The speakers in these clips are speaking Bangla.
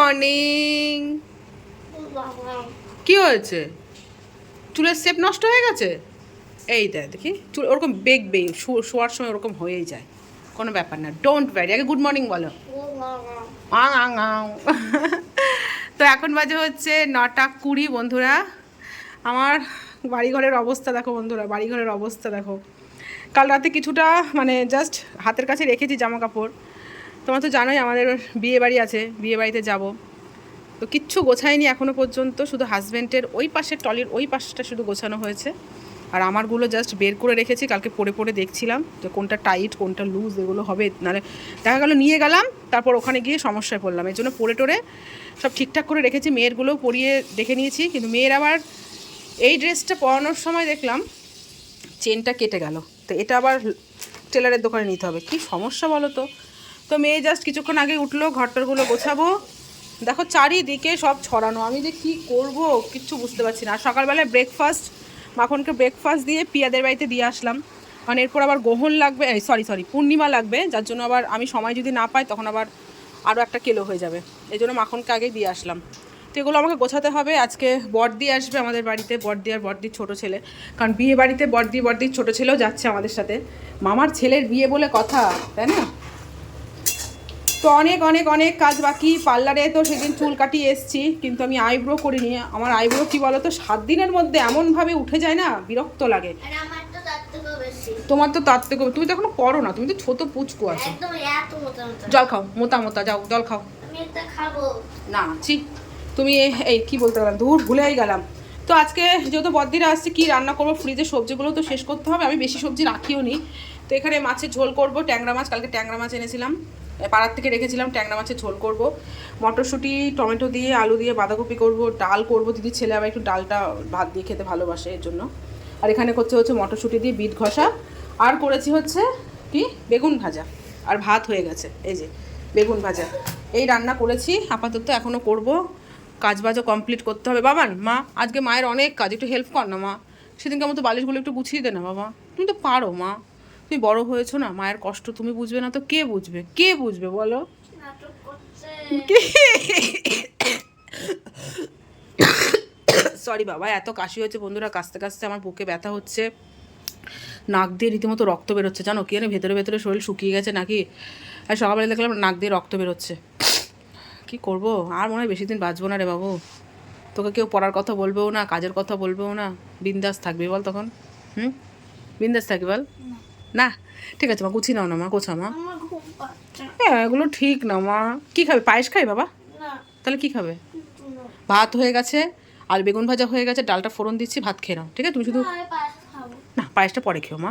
মর্নিং। কি হয়েছে? চুলের শেপ নষ্ট হয়ে গেছে? এই দেখ দেখি চুল ওরকম বেগবে, শোয়ার সময় ওরকম হয়েই যায়, কোনো ব্যাপার না, ডোন্ট ভ্যারি। আগে গুড মর্নিং বলো। আং আং আং। তো এখন বাজে হচ্ছে 9:20 বন্ধুরা। আমার বাড়িঘরের অবস্থা দেখো বন্ধুরা, বাড়িঘরের অবস্থা দেখো। কাল রাতে কিছুটা মানে জাস্ট হাতের কাছে রেখেছি জামা কাপড়। তোমার তো জানোই আমাদের বিয়ে বাড়ি আছে, বিয়ে বাড়িতে যাবো। তো কিচ্ছু গোছায়নি এখনও পর্যন্ত, শুধু হাজব্যান্ডের ওই পাশের টলির ওই পাশটা শুধু গোছানো হয়েছে। আর আমারগুলো জাস্ট বের করে রেখেছি, কালকে পরে পরে দেখছিলাম যে কোনটা টাইট কোনটা লুজ এগুলো হবে, নাহলে দেখা গেলো নিয়ে গেলাম তারপর ওখানে গিয়ে সমস্যায় পড়লাম। এই জন্য পরে টোরে সব ঠিকঠাক করে রেখেছি, মেয়েরগুলোও পরিয়ে দেখে নিয়েছি। কিন্তু মেয়ের আবার এই ড্রেসটা পরানোর সময় দেখলাম চেনটা কেটে গেল, তো এটা আবার টেলারের দোকানে নিতে হবে। কি সমস্যা বলো তো। তো মেয়ে জাস্ট কিছুক্ষণ আগে উঠলো, ঘরটারগুলো গোছাবো। দেখো চারিদিকে সব ছড়ানো, আমি যে কী করবো কিচ্ছু বুঝতে পারছি না। সকালবেলায় ব্রেকফাস্ট, মাখনকে ব্রেকফাস্ট দিয়ে পিয়াদের বাড়িতে দিয়ে আসলাম, কারণ এরপর আবার গ্রহণ লাগবে, সরি পূর্ণিমা লাগবে, যার জন্য আবার আমি সময় যদি না পাই তখন আবার আরও একটা কেলো হয়ে যাবে, এই জন্য মাখনকে আগেই দিয়ে আসলাম। তো এগুলো আমাকে গোছাতে হবে। আজকে বড়দি আসবে আমাদের বাড়িতে, বড়দি আর বড়দির ছোটো ছেলে, কারণ বিয়ে বাড়িতে বড়দির ছোটো ছেলেও যাচ্ছে আমাদের সাথে। মামার ছেলের বিয়ে বলে কথা, তাই না? তো অনেক অনেক অনেক কাজ বাকি। পার্লারে তো সেদিন চুল কাটিয়ে এসেছি, কিন্তু আমি আইব্রো করিনি। আমার আইব্রো কী বলো তো, 7 দিনের মধ্যে এমনভাবে উঠে যায় না, বিরক্ত লাগে। তোমার তো তার থেকে, তুমি তো এখনো করো না, তুমি তো ছোট পুচকু আছো। জল খাও, মোটা মোটা যাও জল খাও। না ছি, তুমি এই কি বলতে গেলাম, দূর ভুলেই গেলাম। তো আজকে যেহেতু বদ্দিরা আসছে, কি রান্না করবো, ফ্রিজের সবজিগুলো তো শেষ করতে হবে। আমি বেশি সবজি রাখিও নি। তো এখানে মাছের ঝোল করব, ট্যাংরা মাছ, কালকে ট্যাংরা মাছ এনেছিলাম, পাড়ার থেকে রেখেছিলাম, ট্যাংরা মাছের ঝোল করব। মটরশুঁটি টমেটো দিয়ে আলু দিয়ে বাঁধাকপি করব, ডাল করব। দিদির ছেলে আবার একটু ডালটা ভাত দিয়ে খেতে ভালোবাসে, এর জন্য। আর এখানে করছে হচ্ছে মটরশুঁটি দিয়ে বিট ঘষা, আর করেছি হচ্ছে কি বেগুন ভাজা, আর ভাত হয়ে গেছে এই যে বেগুন ভাজা। এই রান্না করেছি আপাতত, এখনও করব। কাজবাজও কমপ্লিট করতে হবে। বাবান মা আজকে মায়ের অনেক কাজ, একটু হেল্প কর না মা। সেদিনকে আমার তো বালিশগুলো একটু গুছিয়ে দে না বাবা, তুমি তো পারো মা, তুমি বড় হয়েছো না, মায়ের কষ্ট তুমি বুঝবে না তো কে বুঝবে, কে বুঝবে বলো। সরি বাবা, এত কাশি হয়েছে বন্ধুরা, কাশতে কাশতে আমার বুকে ব্যথা হচ্ছে, নাক দিয়ে রীতিমতো রক্ত বেরোচ্ছে, জানো কি জানি ভেতরে ভেতরে শরীর শুকিয়ে গেছে নাকি। আর সকালবেলা দেখলাম নাক দিয়ে রক্ত বেরোচ্ছে। কি করব, আর মনে হয় বেশি দিন বাঁচবো না রে বাবু। তোকে কেউ পড়ার কথা বলবেও না, কাজের কথা বলবেও না, বিন্দাস থাকবি বল তখন। বিন্দাস থাকবি বল। না ঠিক আছে মা, গুছিয়ে নাও না মা, গোছা মা। হ্যাঁ এগুলো ঠিক না মা। কি খাবে, পায়েস খাই বাবা? তাহলে কি খাবে? ভাত হয়ে গেছে, আর বেগুন ভাজা হয়ে গেছে, ডালটা ফোড়ন দিচ্ছি, ভাত খেয়ে নাও, ঠিক আছে? তুমি শুধু না, পায়েসটা পরে খেও মা।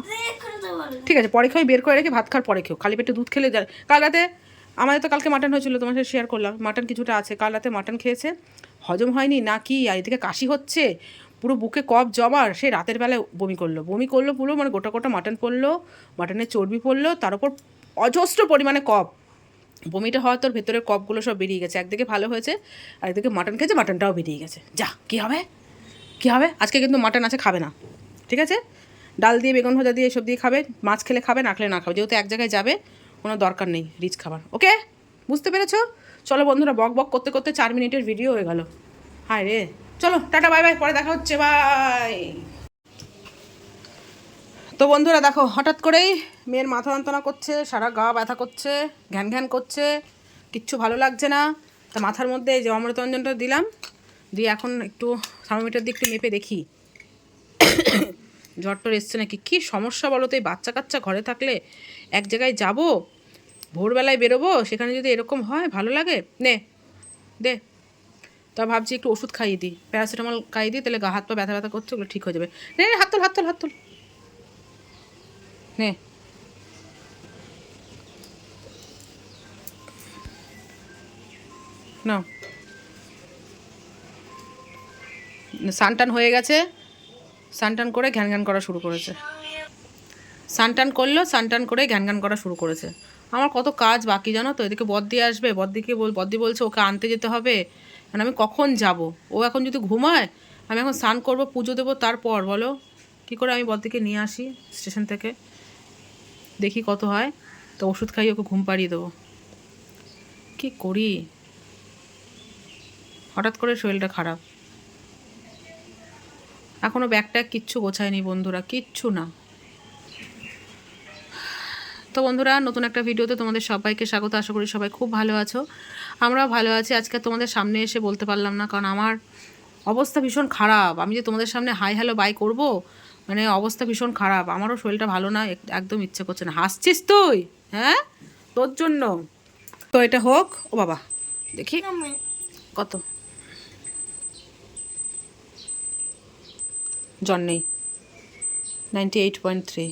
ঠিক আছে পরে খেয়ে বের করে রেখে ভাত খাওয়ার পরে খেও, খালি পেটে দুধ খেলে যায়। কাল রাতে আমাদের তো কালকে মাটন হয়েছিল, তোমার সাথে শেয়ার করলাম, মাটন কিছুটা আছে, কাল রাতে মাটন খেয়েছে, হজম হয়নি না কি, আর এদিকে কাশি হচ্ছে, পুরো বুকে কফ জমার। সে রাতের বেলায় বমি করলো পুরো, মানে গোটা গোটা মাটন পড়লো, মাটনের চর্বি পড়লো, তার উপর অজস্র পরিমাণে কফ। বমিটা হওয়ার তোর ভেতরের কফগুলো সব বেরিয়ে গেছে, একদিকে ভালো হয়েছে, আর একদিকে মাটন খেয়েছে, মাটনটাও বেরিয়ে গেছে। যা কী হবে, কী হবে, আজকে কিন্তু মাটন আছে, খাবে না, ঠিক আছে? ডাল দিয়ে বেগুন ভাজা দিয়ে এসব দিয়ে খাবে, মাছ খেলে খাবে, না খেলে না খাবে, যেহেতু এক জায়গায় যাবে, কোনো দরকার নেই রিচ খাবার। ওকে, বুঝতে পেরেছো? চলো বন্ধুরা, বক বক করতে করতে 4 মিনিটের ভিডিও হয়ে গেল। হায় রে, চলো টাটা বাই বাই, পরে দেখা হচ্ছে, বাই। তো বন্ধুরা দেখো, হঠাৎ করেই মেয়ের মাথা যন্ত্রণা করছে, সারা গা ব্যথা করছে, ঘ্যান ঘ্যান করছে, কিচ্ছু ভালো লাগছে না। তা মাথার মধ্যে এই যে অমৃতঞ্জনটা দিলাম, দিয়ে এখন একটু থার্মোমিটার দিয়ে একটু মেপে দেখি জ্বরটর এসছে নাকি। কী সমস্যা বলো তো, এই বাচ্চা কাচ্চা ঘরে থাকলে, এক জায়গায় যাব, ভোরবেলায় বেরোবো, সেখানে যদি এরকম হয় ভালো লাগে? নে দে। তা ভাবছি একটু ওষুধ খাইয়ে দিই, প্যারাসিটামল খাইয়ে দিই, তাহলে গা হাত পা ব্যথা ব্যথা করছে, ওগুলো ঠিক হয়ে যাবে। নে নে, হাত তোল হাত তোল হাত তোল, নে। না সানটান হয়ে গেছে, সানটান করে ঘ্যান ঘ্যান করা শুরু করেছে, সানটান করলো, সানটান করে ঘ্যান ঘ্যান করা শুরু করেছে। আমার কত কাজ বাকি জানো তো, এদিকে বদ্দি আসবে, বদ্দি বলছে ওকে আনতে যেতে হবে, মানে আমি কখন যাব? ও এখন যদি ঘুমায়, আমি এখন স্নান করবো, পুজো দেবো, তারপর বলো কী করে আমি বদ্দিকে নিয়ে আসি স্টেশন থেকে, দেখি কত হয়, তো ওষুধ খাইয়ে ওকে ঘুম পাড়িয়ে দেবো। কী করি, হঠাৎ করে শরীরটা খারাপ। এখনও ব্যাগ ট্যাগ কিচ্ছু গোছায়নি বন্ধুরা, কিচ্ছু না। তো বন্ধুরা, নতুন একটা ভিডিওতে তোমাদের সবাইকে স্বাগত। আশা করি সবাই খুব ভালো আছো, আমরাও ভালো আছি। আজকে তোমাদের সামনে এসে বলতে পারলাম না, কারণ আমার অবস্থা ভীষণ খারাপ। আমি যে তোমাদের সামনে হাই হ্যালো বাই করব, মানে অবস্থা ভীষণ খারাপ। আমারও শরীরটা ভালো না, একদম ইচ্ছে করছে না। হাসছিস তুই? হ্যাঁ, তোর জন্য তো এটা হোক। ও বাবা, দেখি কত জ্বর নেই, 98.3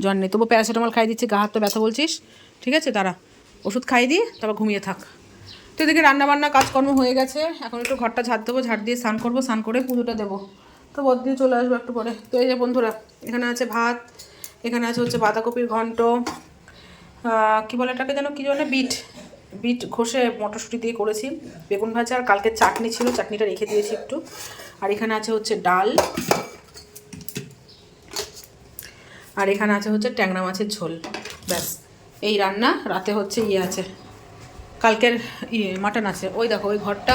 জ্বর নেই, তবু প্যারাসিটামল খাই দিচ্ছি। গা হাত তো ব্যথা বলছিস, ঠিক আছে, তারা ওষুধ খাই দিয়ে তারপর ঘুমিয়ে থাক। তো এদিকে রান্নাবান্না কাজকর্ম হয়ে গেছে, এখন একটু ঘরটা ঝাড় দেবো, ঝাড় দিয়ে স্নান করবো, স্নান করে পুজোটা দেবো। তো বদ দিয়ে চলে আসবো একটু পরে। তো এই যে বন্ধুরা, এখানে আছে ভাত, এখানে আছে হচ্ছে বাঁধাকপির ঘন্ট, কী বলে এটাকে যেন, কী যেন, বিট বিট ঘষে মটরশুঁটি দিয়ে করেছি, বেগুন ভাজা, আর কালকে চাটনি ছিল, চাটনিটা রেখে দিয়েছি একটু। আর এখানে আছে হচ্ছে ডাল, আর এখানে আছে হচ্ছে ট্যাংরা মাছের ঝোল। ব্যাস, এই রান্না। রাতে হচ্ছে ইয়ে আছে, কালকের মাটন আছে। ওই দেখো, ওই ঘরটা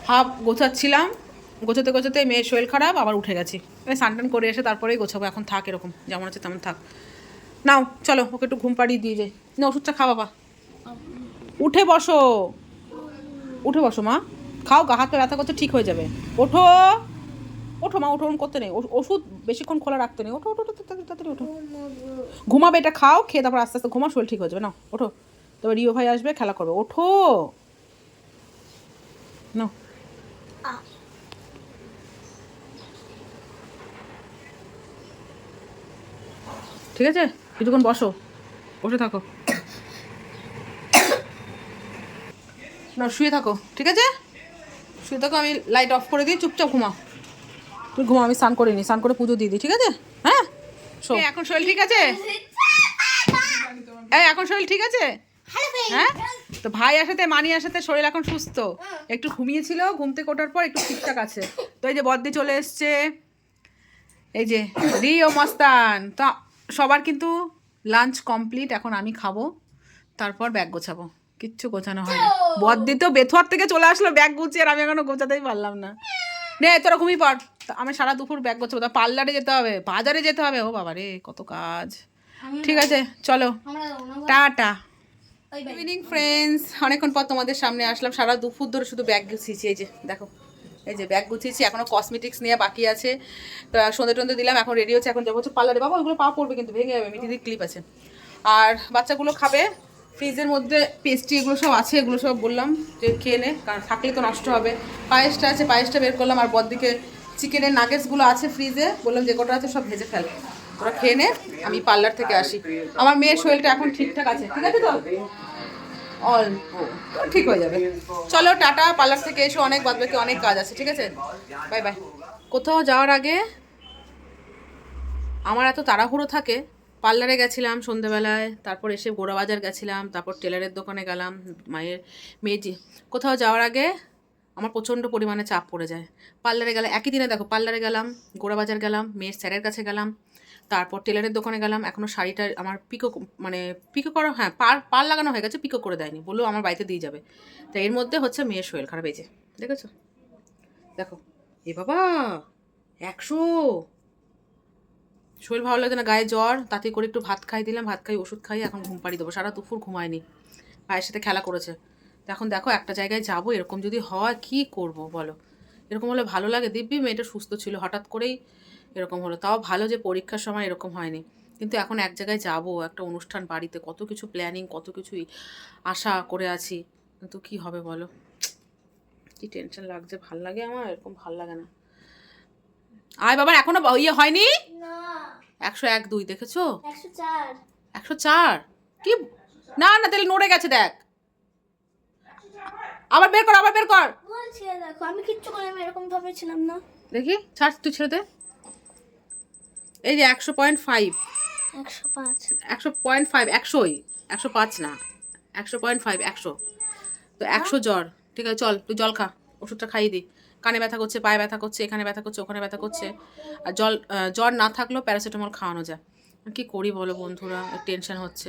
হাফ গোছাচ্ছিলাম, গোছাতে গোছাতে মেয়ের শরীর খারাপ, আবার উঠে গেছি। স্নান টান করে এসে তারপরেই গোছাবো। এখন থাক এরকম, যেমন আছে তেমন থাক। নাও চলো, ওকে একটু ঘুম পাড়িয়ে দিয়ে যাই। না, ওষুধটা খা বাবা, উঠে বসো, উঠে বসো মা, খাও, গা হাত পা ব্যথা করছে, ঠিক হয়ে যাবে। ওঠো ওঠো মা, ওঠো, করতে নেই, ওষুধ বেশিক্ষণ খোলা রাখতে নেই। ওঠো ওঠো, তাড়াতাড়ি ওঠো, ঘুমাবে, এটা খাও, খেয়ে তারপর আস্তে আস্তে ঘুমা, শরীর ঠিক হয়ে যাবে। না ওঠো, তবে রিও ভাই আসবে, খেলা করবে। ওঠো না, ঠিক আছে, কিছুক্ষণ বসো, বসে থাকো, না শুয়ে থাকো, ঠিক আছে, শুয়ে থাকো। আমি লাইট অফ করে দিই, চুপচাপ ঘুমাও। তুই ঘুমা, আমি স্নান করে নিই, স্নান করে পুজো দিয়ে দিই, ঠিক আছে? হ্যাঁ, শো। এখন শরীর ঠিক আছে? এই এখন শরীর ঠিক আছে? হ্যাঁ, তো ভাই আসাতে মানি আসাতে শরীর এখন সুস্থ, একটু ঘুমিয়েছিল, ঘুম থেকে ওঠার পর একটু ঠিকঠাক আছে। তো এই যে বদ্দি চলে এসছে, এই যে রিও মস্তান। তো সবার কিন্তু লাঞ্চ কমপ্লিট, এখন আমি খাবো, তারপর ব্যাগ গোছাবো। কিচ্ছু গোছানো হয়নি। বদ্দি তো বেথুয়ার থেকে চলে আসলো ব্যাগ গুছিয়ে, আর আমি এখনো গোছাতেই পারলাম না। নে তোরা ঘুমিয়ে পড়, আমি সারা দুপুর ব্যাগ গোছাবো, তা পার্লারে যেতে হবে, বাজারে যেতে হবে, ও বাবা রে কত কাজ। ঠিক আছে চলো, টাটা। ইভিনিং ফ্রেন্ডস, অনেকক্ষণ পর তোমাদের সামনে আসলাম। সারা দুপুর ধরে শুধু ব্যাগ গুছিয়েছি, এই যে দেখো, এই যে ব্যাগ গুছিয়েছি, এখনও কসমেটিক্স নিয়ে বাকি আছে। সন্ধে টন্ধে দিলাম, এখন রেডি হচ্ছে, এখন যাবো হচ্ছে পার্লারে। বাবা ওইগুলো পা পড়বে কিন্তু, ভেঙে যাবে, মিটিদির ক্লিপ আছে। আর বাচ্চাগুলো খাবে, ফ্রিজের মধ্যে পেস্ট্রি এগুলো সব আছে, এগুলো সব বললাম যে খেয়ে নে, কারণ থাকলে তো নষ্ট হবে। পায়েসটা আছে, পায়েসটা বের করলাম, আর বড়দিকে চিকেনের নাগেটসগুলো আছে ফ্রিজে, বললাম যে কটা আছে সব ভেজে ফেল, ওরা খেয়ে নে, আমি পার্লার থেকে আসি। আমার মেয়ের শরীরটা এখন ঠিকঠাক আছে, ঠিক আছে তো, অল্প ঠিক হয়ে যাবে। চলো টাটা, পার্লার থেকে এসে অনেক বাদবাকি অনেক কাজ আছে, ঠিক আছে, বাই বাই। কোথাও যাওয়ার আগে আমার এত তাড়াহুড়ো থাকে, পার্লারে গেছিলাম সন্ধেবেলায়, তারপর এসে গোড়াবাজার গেছিলাম, তারপর টেলারের দোকানে গেলাম, মায়ের মেয়েজি। কোথাও যাওয়ার আগে আমার প্রচণ্ড পরিমাণে চাপ পড়ে যায়। পার্লারে গেলে একই দিনে দেখো, পার্লারে গেলাম, গোড়াবাজার গেলাম, মেয়ের স্যারের কাছে গেলাম, তারপর টেলারের দোকানে গেলাম। এখনও শাড়িটা আমার পিকো করা, হ্যাঁ পার লাগানো হয়ে গেছে, পিকো করে দেয়নি, বললো আমার বাড়িতে দিয়ে যাবে। তাই এর মধ্যে হচ্ছে মেয়ের শরীর খারাপ, এই যে দেখেছো, দেখো, এ বাবা 100, শরীর ভালো লাগে না, গায়ে জ্বর, তাতে করে একটু ভাত খাই দিলাম, ভাত খাই, ওষুধ খাই, এখন ঘুম পাড়িয়ে দেবো। সারা দুপুর ঘুমায়নি, ভাইয়ের সাথে খেলা করেছে। তো এখন দেখো একটা জায়গায় যাবো, এরকম যদি হয় কি করব বলো? এরকম হলে ভালো লাগে? দিব্যি মেয়েটা সুস্থ ছিল, হঠাৎ করেই এরকম হলো। তাও ভালো যে পরীক্ষার সময় এরকম হয়নি, কিন্তু এখন এক জায়গায় যাব, একটা অনুষ্ঠান বাড়িতে, কত কিছু প্ল্যানিং, কত কিছুই আশা করে আছি, কিন্তু কি হবে বলো? কি টেনশন লাগছে, ভাল লাগে আমার, এরকম ভাল লাগে না। আয় বাবার, এখনো ইয়ে হয়নি? 101, 2 দেখেছো? 104 কি? না না, তাহলে নড়ে গেছে, দেখ, আবার বের কর, আবার বের কর, দেখো আমি কিচ্ছু করি, আমি এরকম ভাবে ছিলাম না। দেখি, ছাড়, তুই ছেড়ে দে। এই যে 100.5, 105, 100.5, 100ই, 105 না, 100.5, 100। তো 100 জ্বর, ঠিক আছে, চল তুই জল খা, ওষুধটা খাইয়ে দিই। কানে ব্যথা করছে, পায়ে ব্যথা করছে, এখানে ব্যথা করছে, ওখানে ব্যথা করছে, আর জ্বর না থাকলেও প্যারাসিটামল খাওয়ানো যায়। কী করি বলো বন্ধুরা, টেনশন হচ্ছে।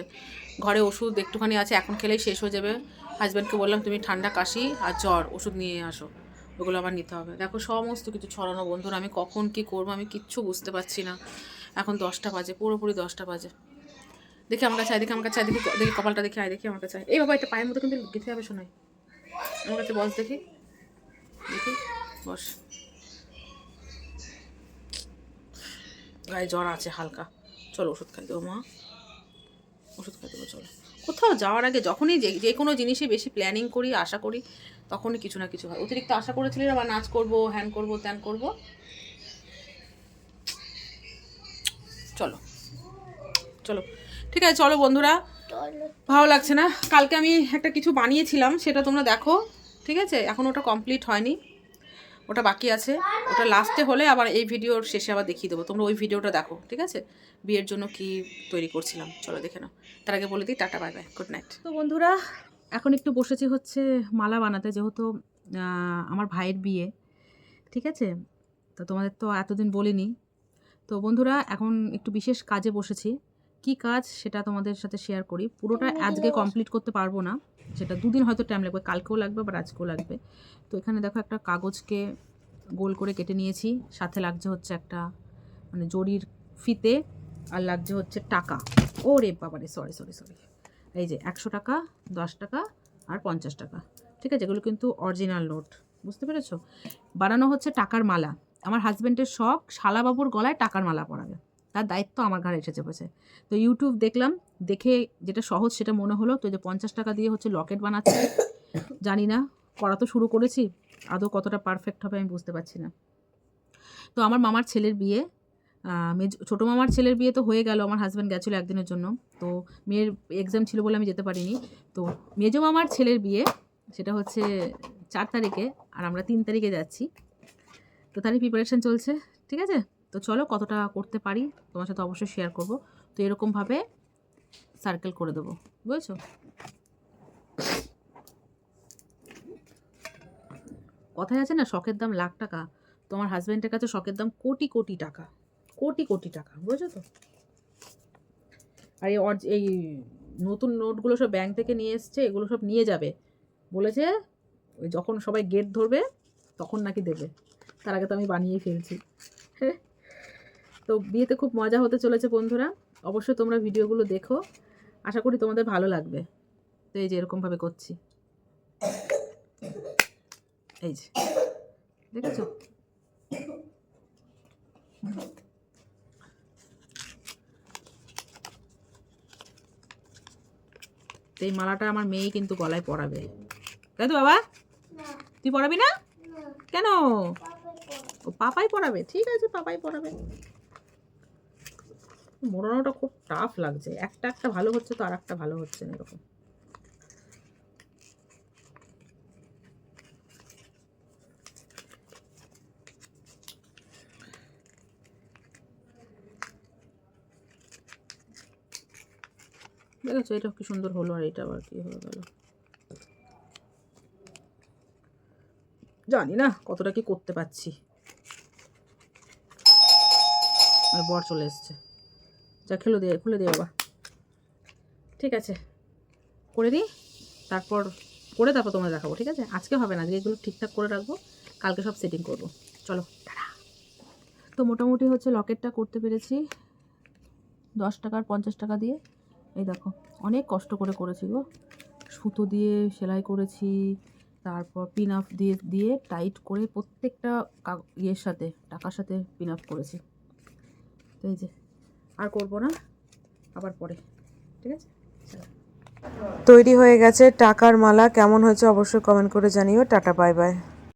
ঘরে ওষুধ একটুখানি আছে, এখন খেলেই শেষ হয়ে যাবে। হাজব্যান্ডকে বললাম তুমি ঠান্ডা, কাশি আর জ্বর ওষুধ নিয়ে আসো, ওগুলো আবার নিতে হবে। দেখো সমস্ত কিছু ছড়ানো বন্ধুরা, আমি কখন কি করবো আমি কিচ্ছু বুঝতে পারছি না। এখন 10টা বাজে, পুরোপুরি 10টা বাজে। দেখি আমার কাছে আয়, দেখি আমার কাছে আয়, দেখি দেখি কপালটা দেখি আয়, দেখি আমার কাছে আয়। এই বাবা, একটা পায়ের মতো কিন্তু গেঁথে যাবে শোনাই। আমার কাছে বস, দেখি দেখি, বস। গায়ে জ্বর আছে হালকা, চলো ওষুধ খাই দেবো মা, ওষুধ খাই দেবো চলো। কোথাও যাওয়ার আগে যখনই যে কোনো জিনিসই বেশি প্ল্যানিং করি, আশা করি, তখনই কিছু না কিছু হয়। অতিরিক্ত আশা করেছিলি আবার নাচ করবো, হ্যান করবো, ত্যান করবো। চলো চলো, ঠিক আছে চলো বন্ধুরা। ভালো লাগছে না। কালকে আমি একটা কিছু বানিয়েছিলাম, সেটা তোমরা দেখো, ঠিক আছে? এখন ওটা কমপ্লিট হয়নি, ওটা বাকি আছে। ওটা লাস্টে হলে আবার এই ভিডিওর শেষে আবার দেখিয়ে দেবো, তোমরা ওই ভিডিওটা দেখো, ঠিক আছে? বিয়ের জন্য কি তৈরি করছিলাম, চলো দেখে নাও। তার আগে বলে দিই tata, bye bye, good night. তো বন্ধুরা এখন একটু বসেছি হচ্ছে মালা বানাতে, যেহেতু আমার ভাইয়ের বিয়ে, ঠিক আছে? তো তোমাদের তো এতদিন বলিনি। তো বন্ধুরা এখন একটু বিশেষ কাজে বসেছি। কি কাজ সেটা তোমাদের সাথে শেয়ার করি। পুরোটা আজকে কমপ্লিট করতে পারবো না, সেটা 2 দিন হয়তো টাইম লাগবে, কালকেও লাগবে আবার আজকেও লাগবে। তো এখানে দেখো একটা কাগজকে গোল করে কেটে নিয়েছি, সাথে লাগছে হচ্ছে একটা মানে জরির ফিতে, আর লাগছে হচ্ছে টাকা। ও রে বাবা রে, সরি সরি সরি, এই যে 100 টাকা, 10 টাকা আর 50 টাকা, ঠিক আছে? এগুলো কিন্তু অরিজিনাল নোট, বুঝতে পেরেছো? বানানো হচ্ছে টাকার মালা। আমার হাজব্যান্ডের শখ শালাবাবুর গলায় টাকার মালা পরাবে, তার দায়িত্ব আমার ঘাড়ে এসে চেপেছে। তো ইউটিউব দেখলাম, দেখে যেটা সহজ সেটা মনে হলো। তো যে 50 টাকা দিয়ে হচ্ছে লকেট বানাচ্ছে, জানি না, করা তো শুরু করেছি, আদৌ কতটা পারফেক্ট হবে আমি বুঝতে পারছি না। তো আমার মামার ছেলের বিয়ে, ছোটো মামার ছেলের বিয়ে তো হয়ে গেল, আমার হাজব্যান্ড গেছিলো একদিনের জন্য, তো মেয়ের এক্সাম ছিল বলে আমি যেতে পারিনি। তো মেজো মামার ছেলের বিয়ে, সেটা হচ্ছে 4 তারিখে, আর আমরা 3 তারিখে যাচ্ছি। তো তারই প্রিপারেশান চলছে, ঠিক আছে? তো চলো কতটা করতে পারি তোমার সাথে অবশ্যই শেয়ার করব। তো এরকমভাবে সার্কেল করে দেবো, বুঝেছো? কথায় আছে না, শখের দাম লাখ টাকা। তোমার হাজব্যান্ডের কাছে শখের দাম কোটি কোটি টাকা, কোটি কোটি টাকা, বুঝেছো তো? আর এই নতুন নোটগুলো সব ব্যাংক থেকে নিয়ে এসছে, এগুলো সব নিয়ে যাবে বলেছে, ওই যখন সবাই গেট ধরবে তখন নাকি দেবে, তার আগে তো আমি বানিয়েই ফেলছি। তো বিয়েতে খুব মজা হতে চলেছে বন্ধুরা, অবশ্যই তোমরা ভিডিওগুলো দেখো, আশা করি তোমাদের ভালো লাগবে। তো এই যে এরকমভাবে করছি, এই যে দেখেছো? তো এই মালাটা আমার মেয়ে কিন্তু গলায় পরাবে, তাই তো বাবা? তুই পরাবি না কেন? ও পাপাই পরাবে, ঠিক আছে পাপাই পরাবে। মোড়ানোটা খুব টাফ লাগছে, একটা একটা ভালো হচ্ছে তো আর একটা ভালো হচ্ছে না, এরকম। দেখেছো এটা কি সুন্দর হলো, আর এটা আবার কি হয়ে গেল জানি না, কতটা কি করতে পারছি। বর চলে এসছে, যা খুলে দিয়ে বাবা, ঠিক আছে করে দিই, তারপর তোমার দেখাবো, ঠিক আছে? আজকে হবে না, আজকে এগুলো ঠিকঠাক করে রাখবো, কালকে সব সেটিং করবো। চলো টাটা। তো মোটামুটি হচ্ছে লকেটটা করতে পেরেছি 10 টাকা আর 50 টাকা দিয়ে। এই দেখো অনেক কষ্ট করে করেছি গো, সুতো দিয়ে সেলাই করেছি, তারপর পিন আপ দিয়ে টাইট করে প্রত্যেকটা ইয়ের সাথে টাকার সাথে পিন আপ করেছি। তো এই যে আর করবো না, আবার পরে, ঠিক আছে? তৈরি হয়ে গেছে টাকার মালা। কেমন হয়েছে অবশ্যই কমেন্ট করে জানিও। Tata, bye bye.